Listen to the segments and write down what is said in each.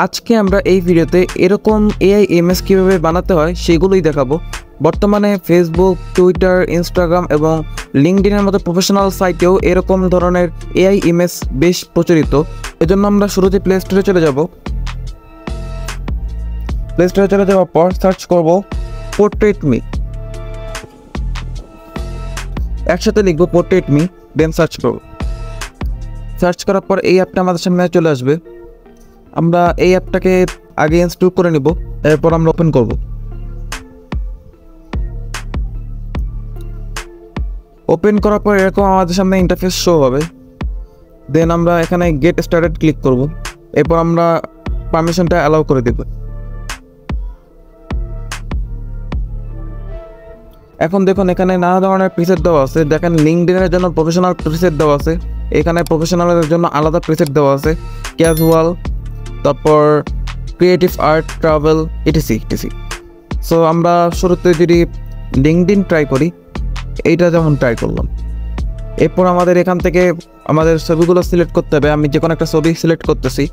আজকে আমরা এই ভিডিওতে এরকম এআই ইমেজ কীভাবে বানাতে হয় সেগুলোই দেখাবো। বর্তমানে ফেসবুক, টুইটার, ইনস্টাগ্রাম এবং লিঙ্কডইনের মতো প্রফেশনাল সাইটেও এরকম ধরনের এআই ইমেজ বেশ প্রচলিত। এজন্য আমরা শুরুতে প্লে স্টোরে চলে যাব। প্লে স্টোরে চলে যাওয়ার পর সার্চ করব পোর্ট্রেট মি, একসাথে লিখবো পোর্ট্রেট মি, দেন সার্চ করব। সার্চ করার পর এই অ্যাপটা আমাদের সামনে চলে আসবে। আমরা এই অ্যাপটাকে আগে ইনস্টল করে নিব, এরপর আমরা ওপেন করব। ওপেন করার পর এরকম আমাদের সামনে ইন্টারফেস শো হবে। দেন আমরা এখানে গেট স্টার্টেড ক্লিক করব, এরপর আমরা পারমিশনটা অ্যালাউ করে দেব। এখন দেখুন এখানে নানা ধরনের প্রিসেট দেওয়া আছে। দেখেন লিঙ্কডইনের জন্য প্রফেশনাল প্রিসেট দেওয়া আছে, এখানে প্রফেশনালের জন্য আলাদা প্রিসেট দেওয়া আছে, ক্যাজুয়াল, তারপর creative art, travel, etc. So আমরা শুরুতে যদি লিঙ্কডইন ট্রাই করি, এইটা যেমন ট্রাই করলাম। এরপর আমাদের এখান থেকে আমাদের ছবিগুলো সিলেক্ট করতে হবে। আমি যে কোনো একটা ছবি সিলেক্ট করতেছি,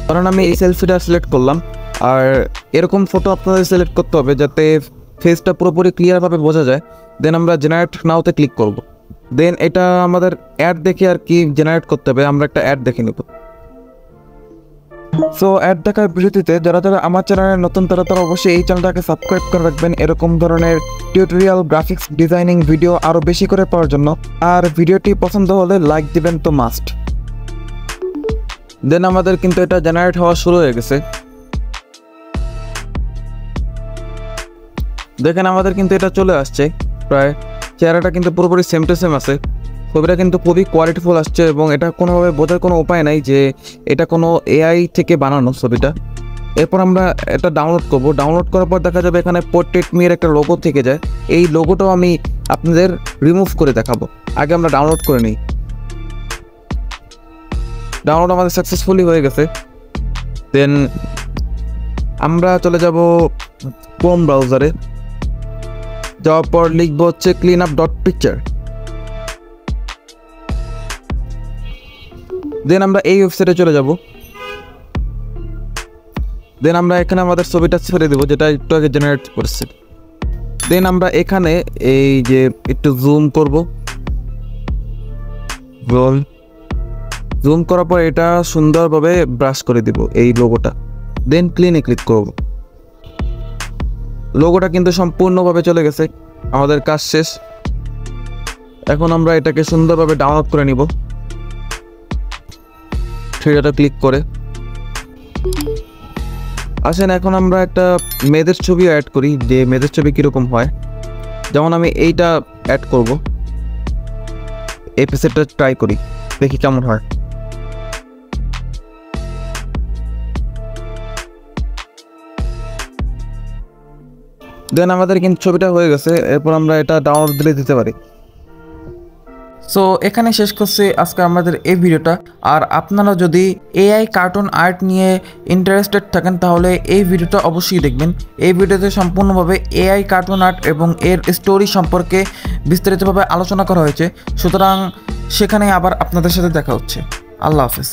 কারণ আমি এই সেলফিটা সিলেক্ট করলাম। আর এরকম ফটো আপনাদের সিলেক্ট করতে হবে যাতে ফেসটা পুরোপুরি ক্লিয়ারভাবে বোঝা যায়। দেন আমরা জেনারেট নাওতে ক্লিক করব। দেন এটা আমাদের অ্যাড দেখে আর কি জেনারেট করতে হবে। আমরা একটা অ্যাড দেখে নেব। সো অ্যাড দেখার বিরতিতে যারা আমার চ্যানেলে নতুন তারা অবশ্যই এই চ্যানেলটাকে সাবস্ক্রাইব করে রাখবেন এরকম ধরনের টিউটোরিয়াল, গ্রাফিক্স ডিজাইনিং ভিডিও আরও বেশি করে পাওয়ার জন্য। আর ভিডিওটি পছন্দ হলে লাইক দিবেন তো মাস্ট। দেন আমাদের কিন্তু এটা জেনারেট হওয়া শুরু হয়ে গেছে। দেখেন আমাদের কিন্তু এটা চলে আসছে প্রায়। চেহারাটা কিন্তু পুরোপুরি সেম টু সেম আছে। ছবিটা কিন্তু খুবই কোয়ালিটিফুল আসছে এবং এটা কোনোভাবে বোঝার কোনো উপায় নাই যে এটা কোনো এআই থেকে বানানো ছবিটা। এরপর আমরা এটা ডাউনলোড করব। ডাউনলোড করার পর দেখা যাবে এখানে পোর্ট্রেট মির একটা লোগো থেকে যায়। এই লোগোটাও আমি আপনাদের রিমুভ করে দেখাবো। আগে আমরা ডাউনলোড করে নিই। ডাউনলোড আমাদের সাকসেসফুলি হয়ে গেছে। দেন আমরা চলে যাব ক্রোম ব্রাউজারে। যাওয়ার পর লিখবো হচ্ছে cleanup.picture। দেন আমরা এই ওয়েবসাইটে চলে যাব। দেন আমরা এখানে আমাদের ছবিটা ছেড়ে দেবো যেটা একটু আগে জেনারেট করছে। দেন আমরা এখানে এই যে একটু জুম করব। জুম করার পর এটা সুন্দরভাবে ব্রাশ করে দিব এই লোগোটা। দেন ক্লিনে ক্লিক করব। লোগোটা কিন্তু সম্পূর্ণভাবে চলে গেছে। আমাদের কাজ শেষ। এখন আমরা এটাকে সুন্দরভাবে ডাউনলোড করে নিব। থ্রিডটা ক্লিক করে আসেন এখন আমরা একটা মেয়েদের ছবি অ্যাড করি, যে মেয়েদের ছবি কীরকম হয়। যেমন আমি এইটা অ্যাড করব। এই পিকচারটা ট্রাই করি, দেখি কেমন হয়। দেন আমাদের কিন্তু ছবিটা হয়ে গেছে। এরপর আমরা এটা ডাউনলোড দিতে পারি। সো এখানে শেষ করছি আজকে আমাদের এই ভিডিওটা। আর আপনারা যদি এআই কার্টুন আর্ট নিয়ে ইন্টারেস্টেড থাকেন তাহলে এই ভিডিওটা অবশ্যই দেখবেন। এই ভিডিওতে সম্পূর্ণভাবে এআই কার্টুন আর্ট এবং এর স্টোরি সম্পর্কে বিস্তারিতভাবে আলোচনা করা হয়েছে। সুতরাং সেখানে আবার আপনাদের সাথে দেখা হচ্ছে। আল্লাহ হাফেজ।